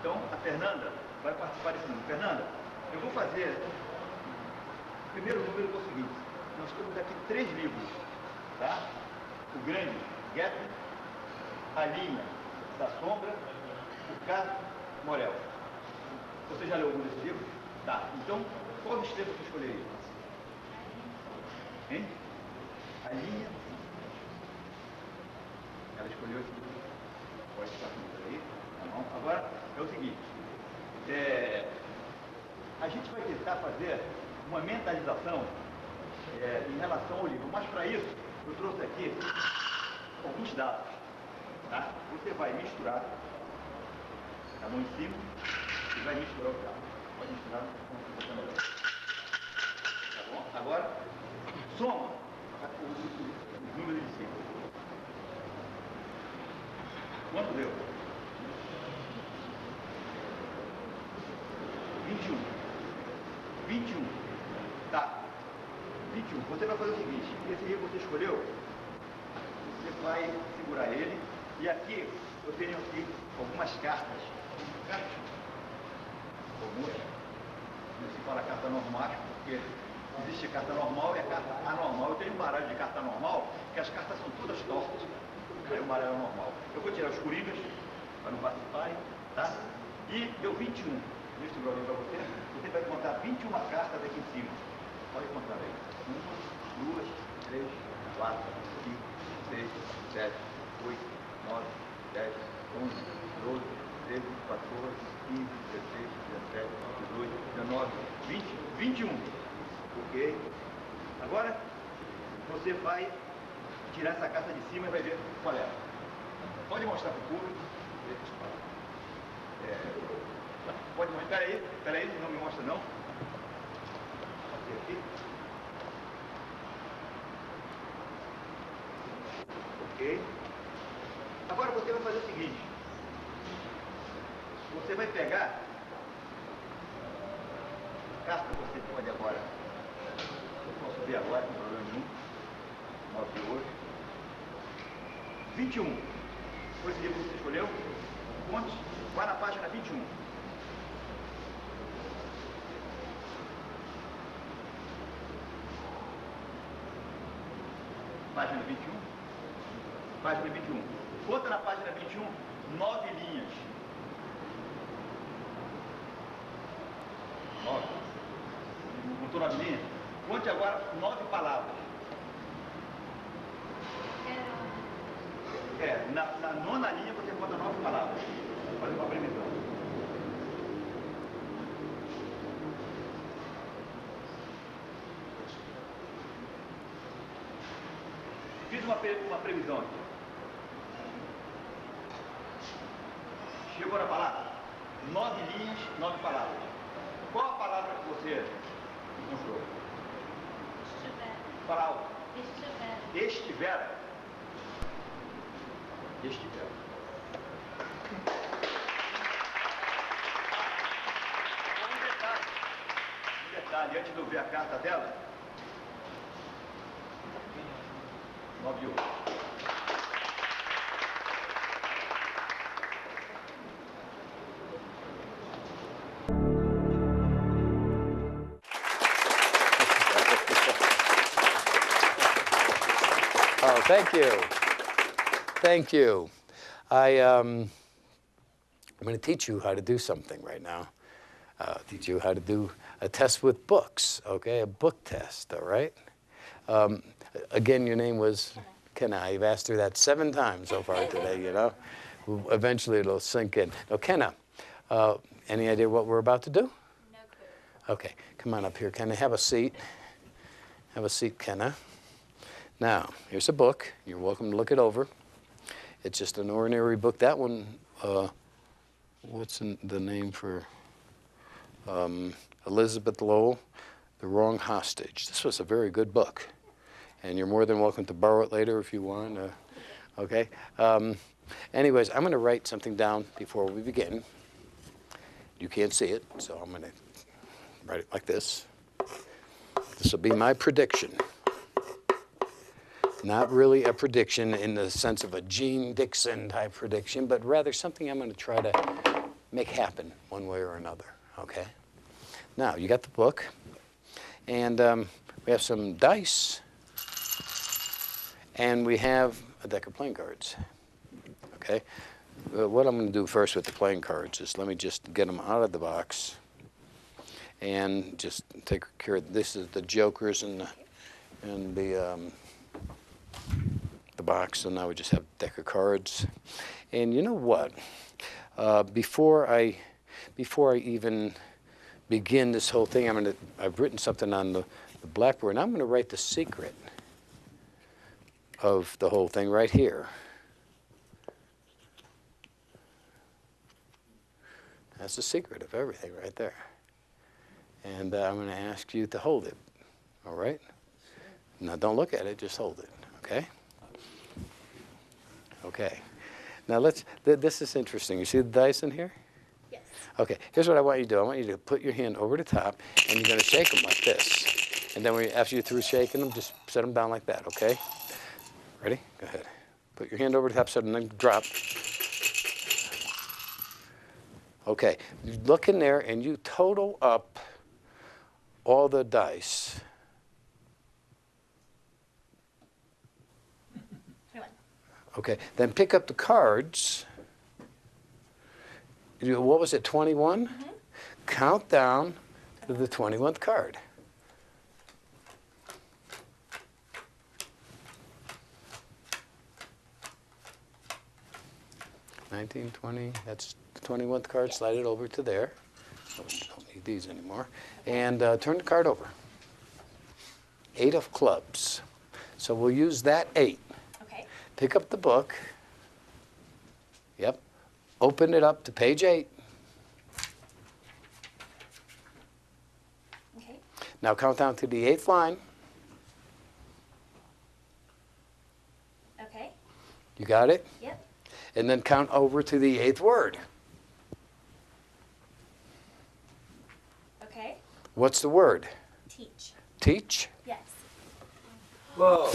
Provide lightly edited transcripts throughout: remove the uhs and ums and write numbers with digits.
Então, a Fernanda vai participar desse número. Fernanda, eu vou fazer... O primeiro número é o seguinte. Nós temos aqui 3 livros, tá? O grande, Get, a linha da sombra, o K, Morel. Você já leu algum desses livros? Tá. Então, qual dos 3 você escolheria? Hein? A linha. Ela escolheu esse livro. Pode estar comigo aí. Tá bom? Agora, é o seguinte. A gente vai tentar fazer uma mentalização em relação ao livro. Mas para isso, eu trouxe aqui alguns dados. Tá? Você vai misturar a mão em cima e vai misturar o carro. Pode misturar com melhor. Tá bom? Agora, soma os números de cima. Quanto deu? 21. 21. Tá. 21. Você vai fazer o seguinte. Esse livro que você escolheu, você vai segurar ele. E aqui, eu tenho aqui algumas cartas. Cartas? Algumas. Não se fala carta normal, porque existe a carta normal e a carta anormal. Eu tenho um baralho de carta normal, que as cartas são todas tortas. Aí o baralho é normal. Eu vou tirar os coringas, para não participarem, tá? E deu 21. Deixa eu ver para você. Você vai contar 21 cartas aqui em cima. Pode contar aí. 1, 2, 3, 4, 5, 6, 7, 8, 9, 10, 11, 12, 13, 14, 15, 16, 17, 18, 19, 20, 21. Ok? Agora, você vai tirar essa carta de cima e vai ver qual é. Pode mostrar para o público. Pode mostrar. Espera aí, não me mostra não. Aqui. Ok. Agora você vai fazer o seguinte. Você vai pegar a carta, você pode agora. Eu posso ver agora, não tem problema nenhum. 9 hoje. 21. Foi esse livro que você escolheu? Quantos? Vai na página 21. Página 21. Página 21. Conta na página 21 9 linhas. 9. Contou 9 linhas? Conte agora 9 palavras. Na nona linha você conta 9 palavras. Vou fazer uma previsão. Fiz uma previsão aqui. Chegou na palavra? 9 linhas, 9 palavras. Qual a palavra que você encontrou? Estiver. Fala alto. Estiver. Estiver. Estiver. Um detalhe, antes de eu ver a carta dela. 9 e 8. Oh, thank you. Thank you. I'm going to teach you how to do something right now. Teach you how to do a test with books, okay? A book test, all right? Again, your name was Kenna. I've asked her that 7 times so far today, you know? Eventually it'll sink in. Now, Kenna, any idea what we're about to do? No clue. Okay, come on up here, Kenna. Have a seat. Have a seat, Kenna. Now, here's a book. You're welcome to look it over. It's just an ordinary book. That one, what's the name for Elizabeth Lowell, The Wrong Hostage. This was a very good book. And you're more than welcome to borrow it later if you want. Okay? Anyways, I'm going to write something down before we begin. You can't see it, so I'm going to write it like this. This will be my prediction. Not really a prediction in the sense of a Gene Dixon type prediction, but rather something I'm going to try to make happen one way or another, okay? Now, you got the book, and we have some dice, and we have a deck of playing cards, okay? What I'm going to do first with the playing cards is let me just get them out of the box and just take care of, this is the jokers and the box, so now we just have a deck of cards. And you know what? Before I even begin this whole thing, I've written something on the blackboard, and I'm going to write the secret of the whole thing right here. That's the secret of everything right there. And I'm going to ask you to hold it, all right? Now, don't look at it, just hold it, okay? Okay. Now, this is interesting. You see the dice in here? Yes. Okay, here's what I want you to do. I want you to put your hand over the top, and you're going to shake them like this. And then after you're through shaking them, just set them down like that, okay? Ready? Go ahead. Put your hand over the top, set them, then drop. Okay, you look in there, and you total up all the dice. 21. Okay, then pick up the cards. What was it, 21? Mm-hmm. Count down to the 21st card. 19, 20, that's the 21st card. Slide it over to there. So we don't need these anymore. And turn the card over. 8 of clubs. So we'll use that 8. Okay. Pick up the book. Yep. Open it up to page 8. Okay. Now count down to the 8th line. Okay. You got it? Yep. And then count over to the 8th word. Okay. What's the word? Teach. Teach? Yes. Whoa.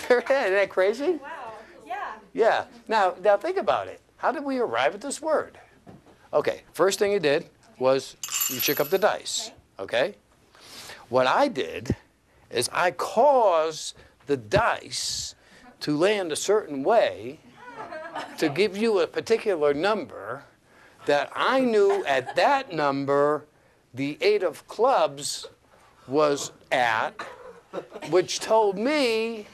Isn't that crazy? Wow. Yeah. Yeah. Now think about it. How did we arrive at this word? Okay, first thing you did was you shook up the dice, okay? What I did is I caused the dice to land a certain way to give you a particular number that I knew at that number the 8 of clubs was at, which told me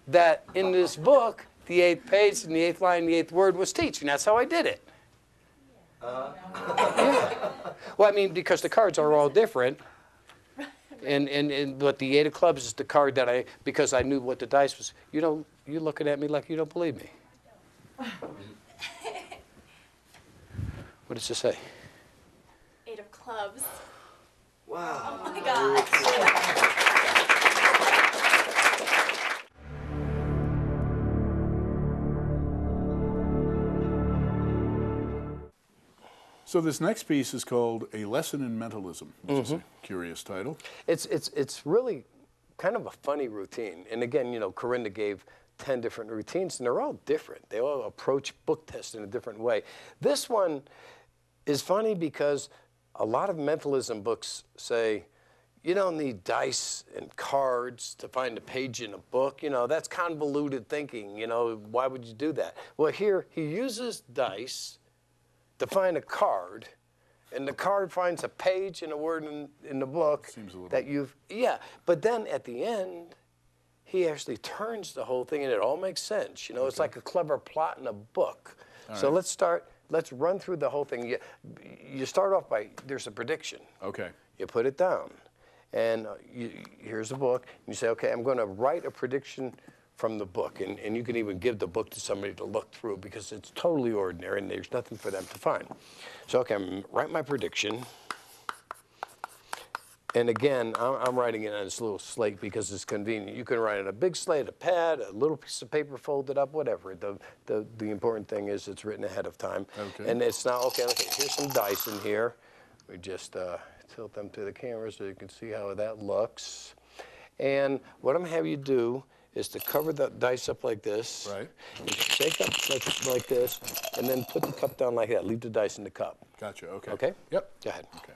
that in this book, the 8th page and the 8th line, the 8th word was teach, and that's how I did it. Yeah. Well, I mean, because the cards are all different, but the 8 of clubs is the card that because I knew what the dice was. You're looking at me like you don't believe me. What does it say? 8 of clubs. Wow. Oh my gosh. So this next piece is called A Lesson in Mentalism, which is a curious title. It's really kind of a funny routine. And again, Corinda gave 10 different routines, and they're all different. They all approach book tests in a different way. This one is funny because a lot of mentalism books say, you don't need dice and cards to find a page in a book. That's convoluted thinking. Why would you do that? Well, here he uses dice to find a card, and the card finds a page and a word in the book that but then at the end, he actually turns the whole thing, and it all makes sense. It's like a clever plot in a book. So let's run through the whole thing. You start off by, there's a prediction. Okay. You put it down, and here's a book. You say, okay, I'm going to write a prediction from the book, and you can even give the book to somebody to look through because it's totally ordinary and there's nothing for them to find. So, okay, I'm going to write my prediction. And again, I'm writing it on this little slate because it's convenient. You can write on a big slate, a pad, a little piece of paper folded up, whatever. The important thing is it's written ahead of time. Okay. And it's now, okay, here's some dice in here. We just tilt them to the camera so you can see how that looks. And what I'm gonna have you do is to cover the dice up like this. Right. And shake up like this, and then put the cup down like that. Leave the dice in the cup. Gotcha. Okay. Okay? Yep. Go ahead. Okay.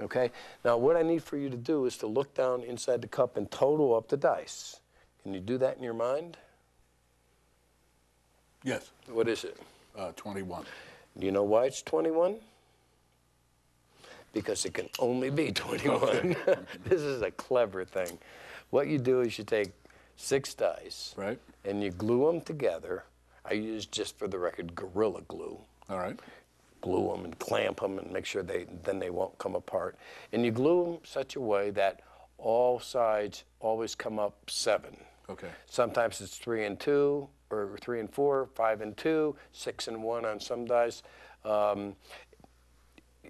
Okay? Now what I need for you to do is to look down inside the cup and total up the dice. Can you do that in your mind? Yes. What is it? 21. Do you know why it's 21? Because it can only be 21. Okay. This is a clever thing. What you do is you take 6 dice, Right. and you glue them together. I use, just for the record, Gorilla Glue. All right. Glue them and clamp them and make sure then they won't come apart. And you glue them such a way that all sides always come up 7. Okay. Sometimes it's 3 and 2, or 3 and 4, 5 and 2, 6 and 1 on some dice.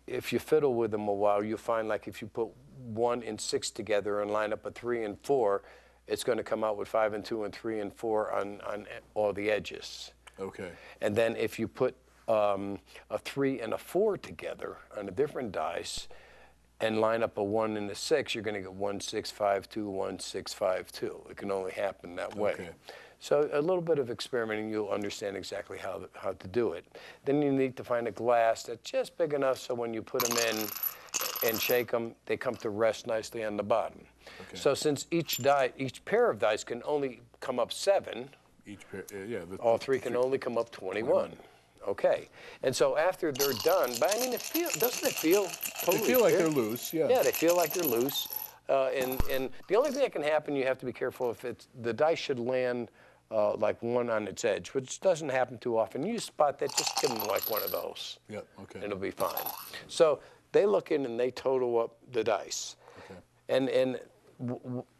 If you fiddle with them a while, you'll find like if you put 1 and 6 together and line up a 3 and 4, it's going to come out with 5 and 2 and 3 and 4 on all the edges. Okay. And then if you put a 3 and a 4 together on a different dice and line up a 1 and a 6, you're going to get 1, 6, 5, 2, 1, 6, 5, 2. It can only happen that way. Okay. So a little bit of experimenting, you'll understand exactly how to do it. Then you need to find a glass that's just big enough so when you put them in and shake them, they come to rest nicely on the bottom. Okay. So since each pair of dice can only come up 7, Each pair, yeah. all 3 can only come up 21. Okay. And so after they're done, but I mean, doesn't it feel totally They feel like fair? they're loose, yeah. Yeah, they feel like they're loose. And the only thing that can happen, you have to be careful if the dice should land like one on its edge, which doesn't happen too often. You spot that, just give them like one of those. Yep, okay. And it'll be fine. So they look in and they total up the dice. Okay. And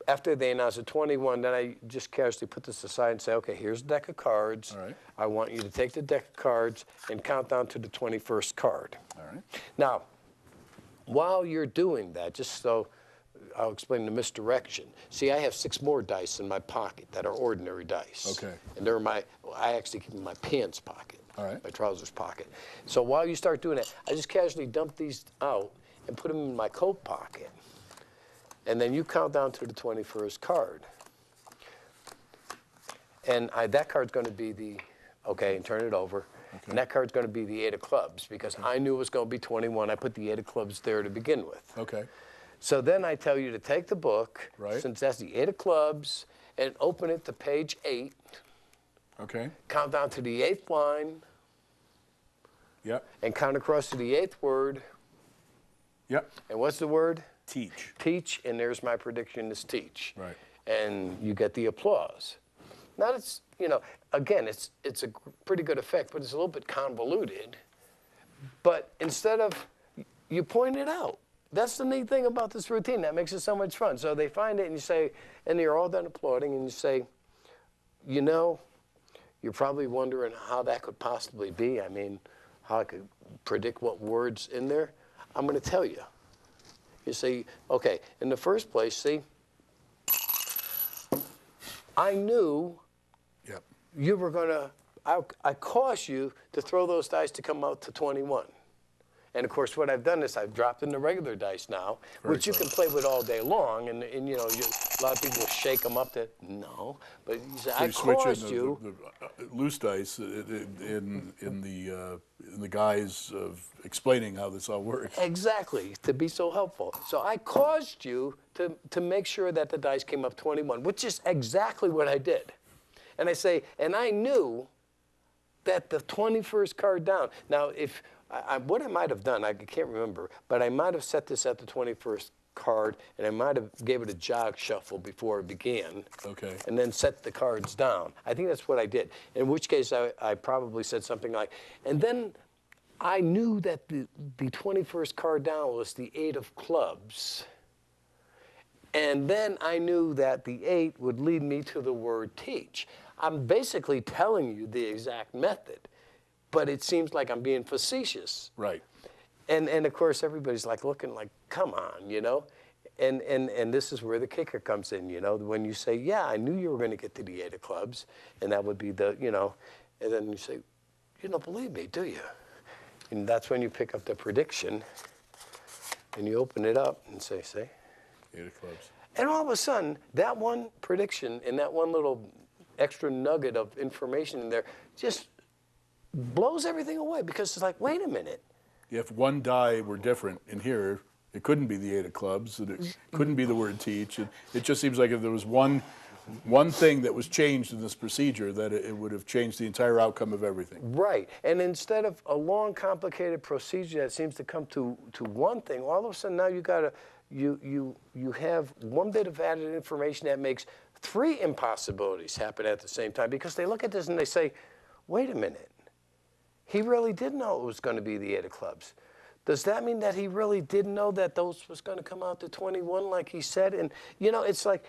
after they announce a 21, then I just casually put this aside and say, okay, here's a deck of cards. All right. I want you to take the deck of cards and count down to the 21st card. All right. Now, while you're doing that, just so I'll explain the misdirection. See, I have 6 more dice in my pocket that are ordinary dice. Okay. And I actually keep them in my pants pocket. All right. My trousers pocket. So while you start doing that, I just casually dump these out and put them in my coat pocket. And then you count down to the 21st card. And that card's going to be and turn it over. Okay. And that card's going to be the 8 of clubs because I knew it was going to be 21. I put the 8 of clubs there to begin with. Okay. So then I tell you to take the book, Right. since that's the 8 of clubs, and open it to page 8. Okay. Count down to the 8th line, Yep. and count across to the 8th word. Yep. And what's the word? Teach. Teach, and there's my prediction is teach. Right. And you get the applause. Now it's, again, it's a pretty good effect, but it's a little bit convoluted. But instead of, you point it out. That's the neat thing about this routine. That makes it so much fun. So they find it and you say, and you're all done applauding and you say, you're probably wondering how that could possibly be. I mean, how I could predict what word's in there. I'm going to tell you. You say, okay, in the first place, see, I knew Yep. you were going to, I caused you to throw those dice to come out to 21. And of course, what I've done is I've dropped in the regular dice now, which you can play with all day long. And a lot of people shake them up to, no. But you say, So I you switch caused in you. the loose dice in the guise of explaining how this all works. Exactly, to be so helpful. So I caused you to make sure that the dice came up 21, which is exactly what I did. And I say, and I knew that the 21st card down. Now, what I might have done, I can't remember, but I might have set this at the 21st card, and I might have gave it a jog shuffle before it began. Okay. And then set the cards down. I think that's what I did. In which case, I probably said something like, and then I knew that the 21st card down was the 8 of clubs. And then I knew that the 8 would lead me to the word teach. I'm basically telling you the exact method, but it seems like I'm being facetious. Right. And of course, everybody's like looking like, come on, And this is where the kicker comes in, when you say, yeah, I knew you were going to get to the 8 of clubs, and that would be and then you say, you don't believe me, do you? And that's when you pick up the prediction and you open it up and say, 8 of clubs. And all of a sudden, that one prediction and that one little extra nugget of information in there just blows everything away, because it's like, wait a minute. If one die were different in here, it couldn't be the 8 of clubs, and it couldn't be the word teach. It just seems like if there was one thing that was changed in this procedure, that it would have changed the entire outcome of everything. Right. And instead of a long, complicated procedure that seems to come to one thing, all of a sudden now you have one bit of added information that makes 3 impossibilities happen at the same time, because they look at this and they say, wait a minute. He really did know it was going to be the 8 of clubs. Does that mean that he really didn't know that those was going to come out to 21 like he said? And, you know, it's like,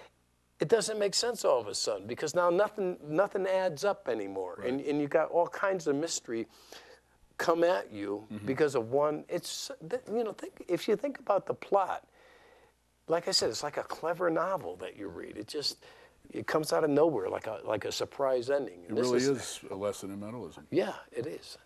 it doesn't make sense all of a sudden, because now nothing adds up anymore. Right. And you got all kinds of mystery come at you because of one. It's, you know, if you think about the plot, like I said, it's like a clever novel that you read. It comes out of nowhere like a surprise ending. It really is a lesson in mentalism. Yeah, it is.